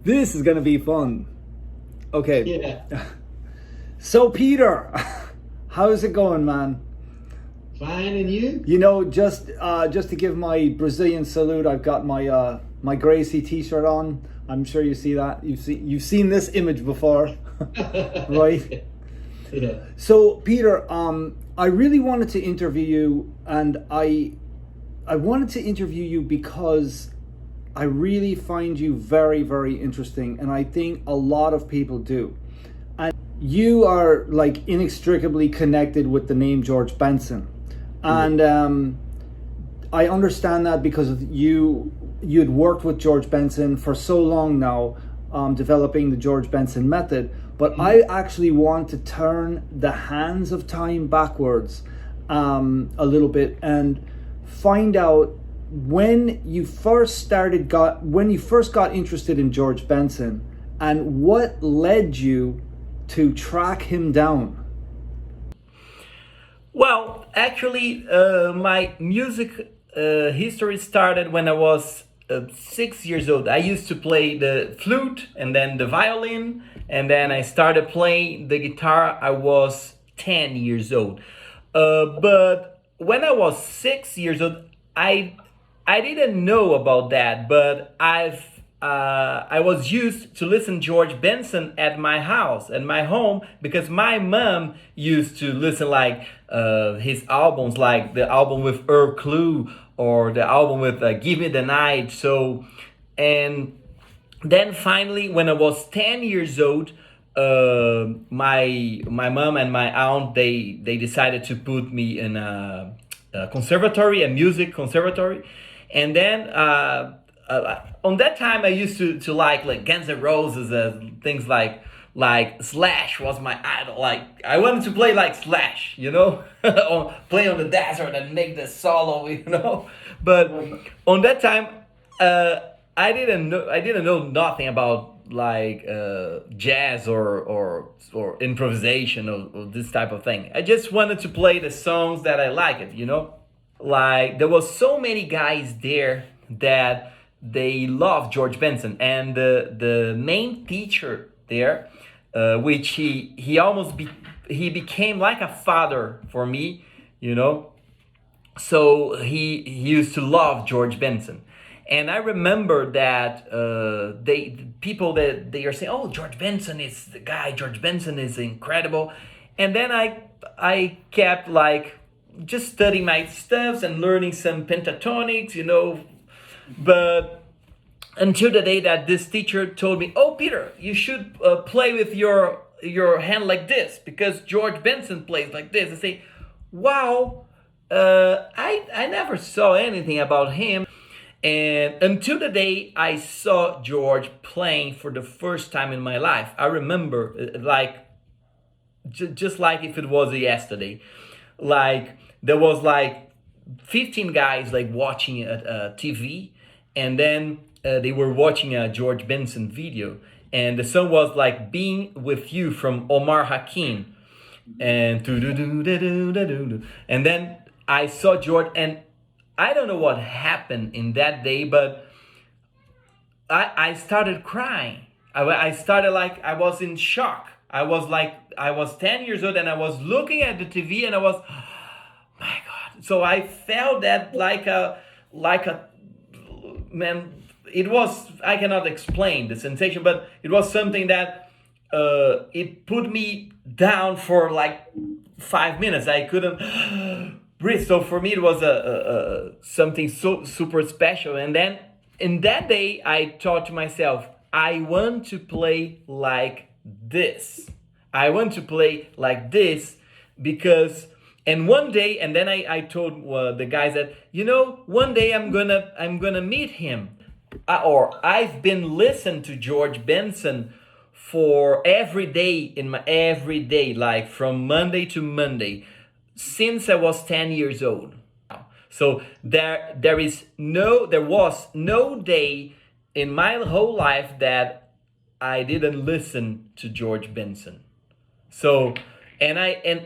This is going to be fun. Okay. Yeah, So, Peter, how's it going, man? fine, and you? Just to give my Brazilian salute, I've got my Gracie T-shirt on. I'm sure you see that. You've seen this image before, right? Yeah. So, Peter, I really wanted to interview you, and I wanted to interview you because I really find you very, very interesting, and I think a lot of people do. And you are like inextricably connected with the name George Benson, and I understand that because of you'd worked with George Benson for so long now, developing the George Benson method. But I actually want to turn the hands of time backwards a little bit and find out when you first got interested in George Benson and what led you to track him down. Well, actually, my music history started when I was 6 years old. I used to play the flute and then the violin, and then I started playing the guitar. I was 10 years old. But when I was 6 years old, I didn't know about that, but I was used to listen George Benson at my house, at my home, because my mom used to listen like his albums, like the album with Herb Clue or the album with Give Me the Night. So, and then finally, when I was 10 years old, my mom and my aunt they decided to put me in a conservatory, a music conservatory, and then on that time I used to like Guns N' Roses, things like Slash was my idol. Like I wanted to play like Slash, play on the desert and make the solo, But on that time, I didn't know nothing about like jazz or improvisation or this type of thing. I just wanted to play the songs that I liked. Like there was so many guys there that they loved George Benson, and the main teacher there, which he became like a father for me, you know. So he used to love George Benson, and I remember that they people that they are saying, "Oh, George Benson is the guy. George Benson is incredible," and then I kept like just studying my stuffs and learning some pentatonics. But until the day that this teacher told me, "Oh, Peter, you should play with your hand like this because George Benson plays like this." I say, "Wow, I never saw anything about him." And until the day I saw George playing for the first time in my life, I remember like just like if it was yesterday. Like there was like 15 guys like watching a TV, and then they were watching a George Benson video, and the song was like "Being with You" from Omar Hakim, and and then I saw George, and I don't know what happened in that day, but I started crying. I started like I was in shock. I was 10 years old, and I was looking at the TV, and I was, my God. So I felt that like a man. It was, I cannot explain the sensation, but it was something that it put me down for like 5 minutes. I couldn't breathe. So for me, it was a something so super special. And then in that day, I thought to myself, I want to play like this. I want to play like this because. And one day, and then I told the guys that one day I'm gonna meet him, or I've been listening to George Benson for every day, like from Monday to Monday, since I was 10 years old. So there was no day in my whole life that I didn't listen to George Benson. So and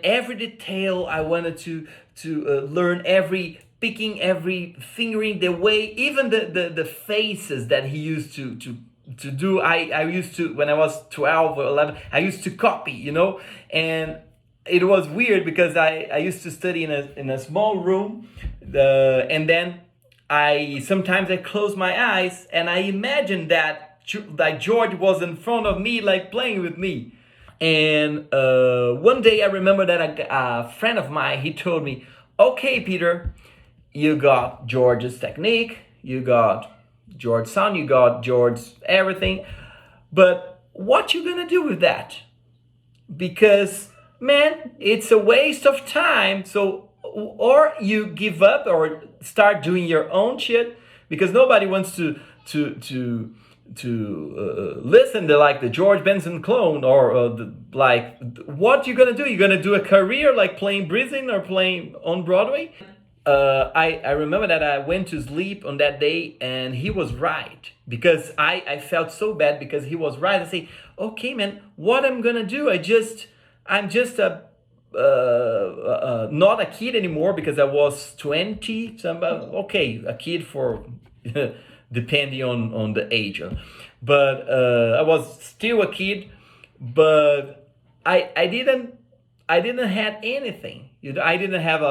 every detail I wanted to learn, every picking every fingering the way, even the faces that he used to do. I used to, when I was 12 or 11, I used to copy, and it was weird because I used to study in a small room, and then sometimes I close my eyes and I imagine that like George was in front of me, like playing with me. And one day I remember that a friend of mine, he told me, okay, Peter, you got George's technique, you got George's sound, you got George's everything, but what you gonna do with that? Because, man, it's a waste of time. So, or you give up or start doing your own shit, because nobody wants to listen to like the George Benson clone, or what you gonna do? You're gonna do a career like playing Brisbane or playing on Broadway? I remember that I went to sleep on that day and he was right, because I felt so bad because he was right. I say, okay, man, what I'm gonna do? I'm just not a kid anymore, because I was 20. So okay, a kid for depending on the age, but I was still a kid. But I didn't have anything. I didn't have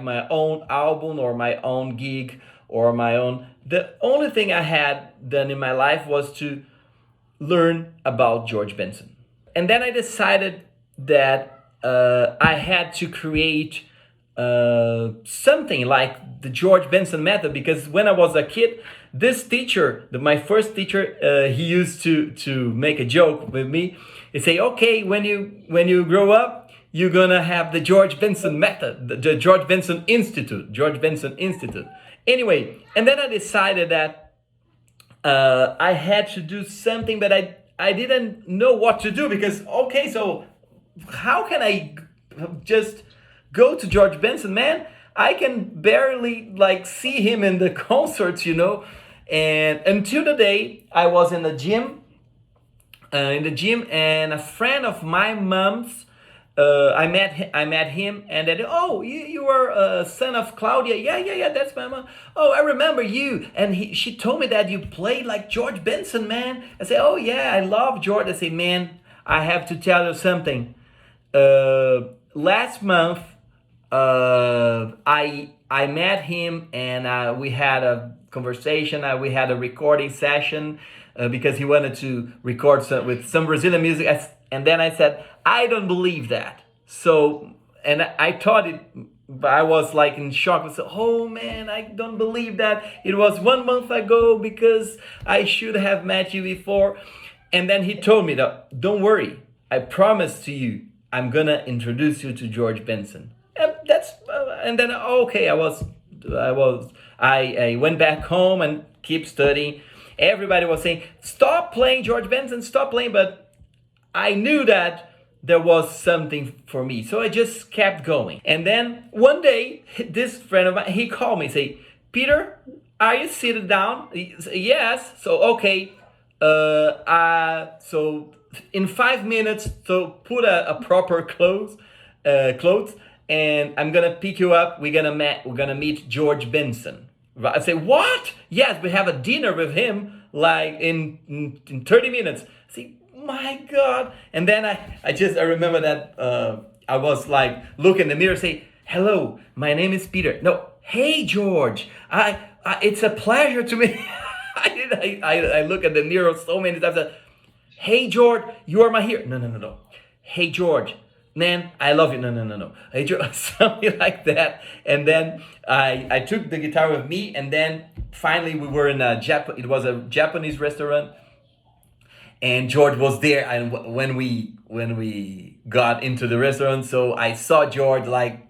my own album or my own gig or my own. The only thing I had done in my life was to learn about George Benson, and then I decided that I had to create something like the George Benson method, because when I was a kid, this teacher, my first teacher, he used to make a joke with me. He say, okay, when you grow up, you're gonna have the George Benson method, the George Benson Institute. Anyway, and then I decided that I had to do something, but I didn't know what to do, because, okay, so how can I just go to George Benson, man? I can barely see him in the concerts, And until the day I was in the gym, and a friend of my mom's, I met him, and then, oh, you are a son of Claudia. Yeah, that's my mom. Oh, I remember you. And she told me that you played like George Benson, man. I say, oh yeah, I love George. I say, man, I have to tell you something. Last month, I met him, and we had a conversation. We had a recording session, because he wanted to record with some Brazilian music. And then I said, I don't believe that. So, and I thought it, but I was in shock. I said, oh man, I don't believe that. It was 1 month ago, because I should have met you before. And then he told me that, don't worry, I promise to you, I'm gonna introduce you to George Benson. And then, okay, I went back home and keep studying. Everybody was saying, stop playing George Benson, stop playing. But I knew that there was something for me. So I just kept going. And then one day, this friend of mine, he called me, say, Peter, are you seated down? He said, yes. So, okay. So in 5 minutes, so put a proper clothes, and I'm gonna pick you up. We're gonna meet George Benson. I say, what? Yes, we have a dinner with him in 30 minutes. I say, my God. And then I remember that I was look in the mirror, say, hello, my name is Peter. No, hey George, it's a pleasure to meet. I look at the mirror so many times. Hey George, you are my hero. No. Hey George, man, I love you. No. Hey George, something like that. And then I took the guitar with me, and then finally we were in it was a Japanese restaurant. And George was there, and when we got into the restaurant, so I saw George say,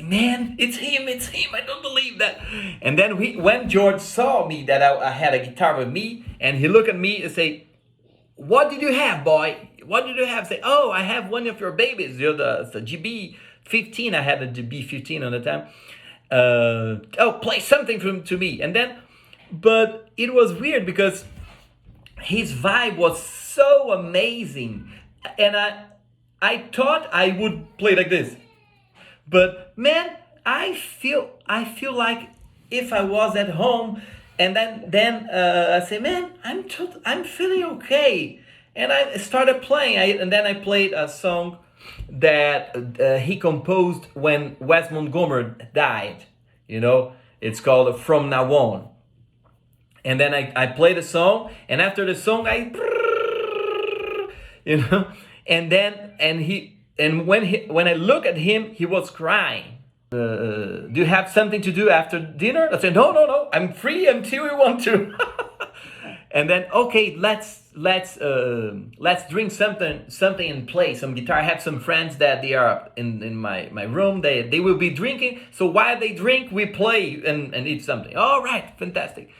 man, it's him, I don't believe that. And then when George saw me, that I had a guitar with me, and he looked at me and say, what did you have, boy? What did you have? Say, oh, I have one of your babies, the GB15, I had a GB15 on the time. Oh, play something to me. And then, but it was weird, because his vibe was so amazing, and I thought I would play like this, but man, I feel like if I was at home, and then I say, man, I'm feeling okay, and I started playing. And then I played a song that he composed when Wes Montgomery died. You know, it's called "From Now On." And then I played a song, and after the song I, you know, and when I look at him, he was crying. Do you have something to do after dinner? I said, no, no, no, I'm free until you want to. And then, okay, let's drink something and play some guitar. I have some friends that they are in my room. They will be drinking. So while they drink, we play and eat something. All right, fantastic.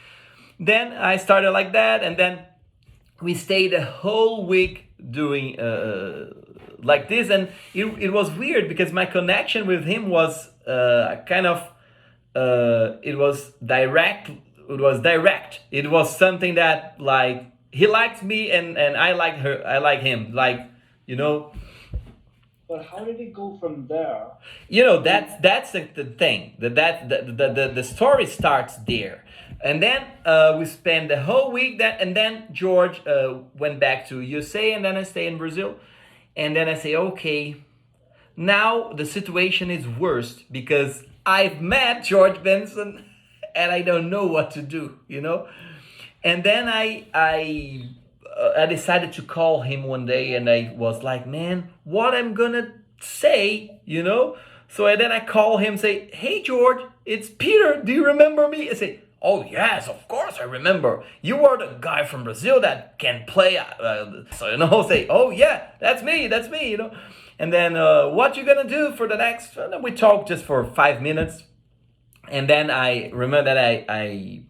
Then I started like that, and then we stayed a whole week doing like this, and it was weird because my connection with him was kind of it was direct. It was direct. It was something that like he liked me, and I like her. I like him. Like, you know. But how did it go from there? You know, that's the thing. The story starts there. And then we spent the whole week that, and then George went back to USA, and then I stay in Brazil. And then I say, okay, now the situation is worse because I've met George Benson and I don't know what to do, you know? And then I decided to call him one day, and I was like, man, what I'm gonna say, you know? So then I call him, say, hey George, it's Peter, do you remember me? I say, oh yes, of course I remember. You are the guy from Brazil that can play. So, you know, say, oh yeah, that's me, you know. And then what you gonna do for the next? We talked just for 5 minutes, and then I remember that I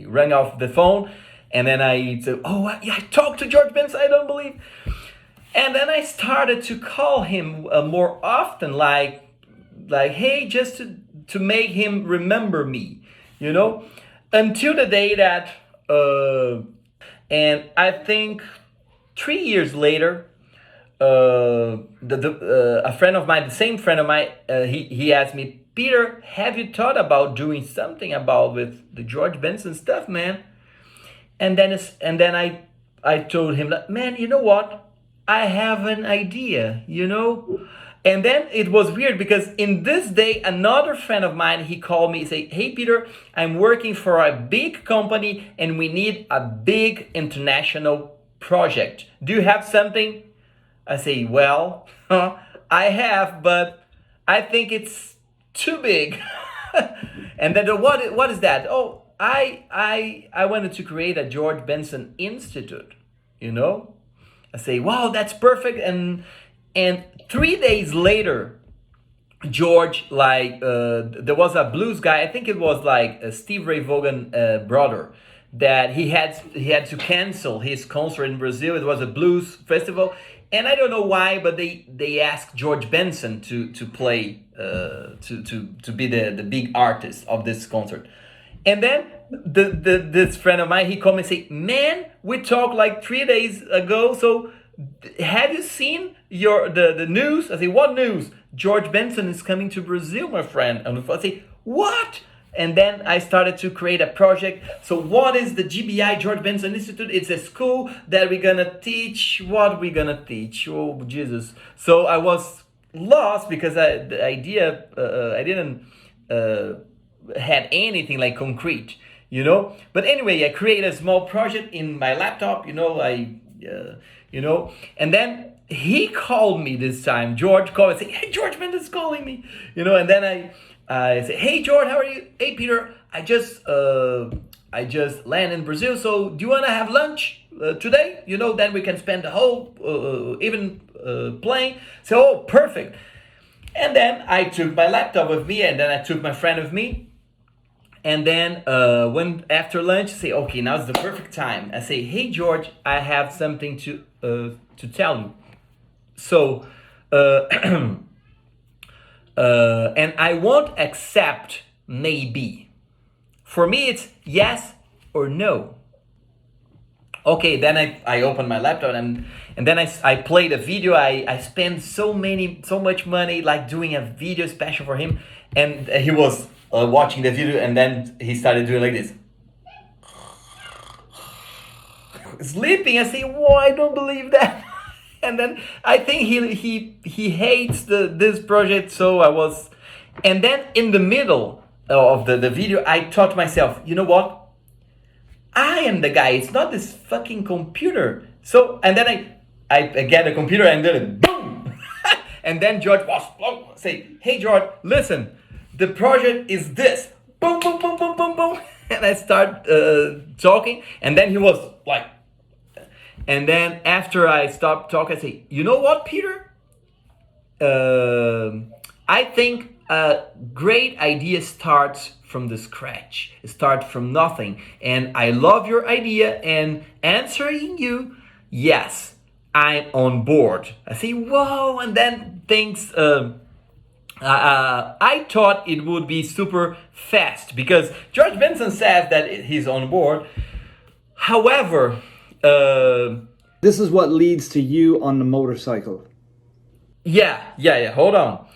rang off the phone, and then I said, oh yeah, I talked to George Benson. I don't believe. And then I started to call him more often, like hey, just to make him remember me, you know, until the day that, and I think 3 years later, a friend of mine, the same friend of mine, he asked me, Peter, have you thought about doing something about with the George Benson stuff, man? And then I told him that, man, you know what? I have an idea, you know? And then it was weird because in this day, another friend of mine, he called me and said, hey, Peter, I'm working for a big company and we need a big international project. Do you have something? I say, well, I have, but I think it's too big. And then what is that? Oh, I wanted to create a George Benson Institute, you know? I say, wow, that's perfect. And 3 days later, George, like, there was a blues guy, I think it was like Steve Ray Vaughan brother, that he had to cancel his concert in Brazil. It was a blues festival. And I don't know why, but they asked George Benson to play, to be the big artist of this concert. And then this friend of mine, he called me and said, man, we talked like 3 days ago. So have you seen the news? I say, what news? George Benson is coming to Brazil, my friend. And I say, what? And then I started to create a project. So what is the GBI, George Benson Institute? It's a school that we're gonna teach. What we're gonna teach? Oh, Jesus. So I was lost because the idea, I didn't had anything like concrete, you know. But anyway, I created a small project in my laptop, you know. And then he called me this time. George called and said, hey, George Benson is calling me, you know. And then I said, hey George, how are you? Hey Peter, I just landed in Brazil. So do you want to have lunch today? You know, then we can spend the whole even playing. So oh, perfect. And then I took my laptop with me, and then I took my friend with me. And then when after lunch, I say, okay, now's the perfect time. I say, hey George, I have something to tell you. So. And I won't accept maybe. For me, it's yes or no. Okay, then I opened my laptop, and then I played a video. I spent so much money like doing a video special for him, and he was watching the video, and then he started doing like this, sleeping. I say, whoa, I don't believe that. And then I think he hates this project. So I was, and then in the middle of the video, I thought to myself, you know what? I am the guy. It's not this fucking computer. So, and then I get a computer and then boom. And then George was say, hey George, listen, the project is this. Boom, boom, boom, boom, boom, boom. And I start talking, and then he was like, and then after I stopped talking, I say, you know what, Peter? I think a great idea starts from the scratch. It starts from nothing. And I love your idea, and answering you, yes, I'm on board. I say, whoa, and then things, I thought it would be super fast because George Benson says that he's on board. However, This is what leads to you on the motorcycle. yeah. Hold on.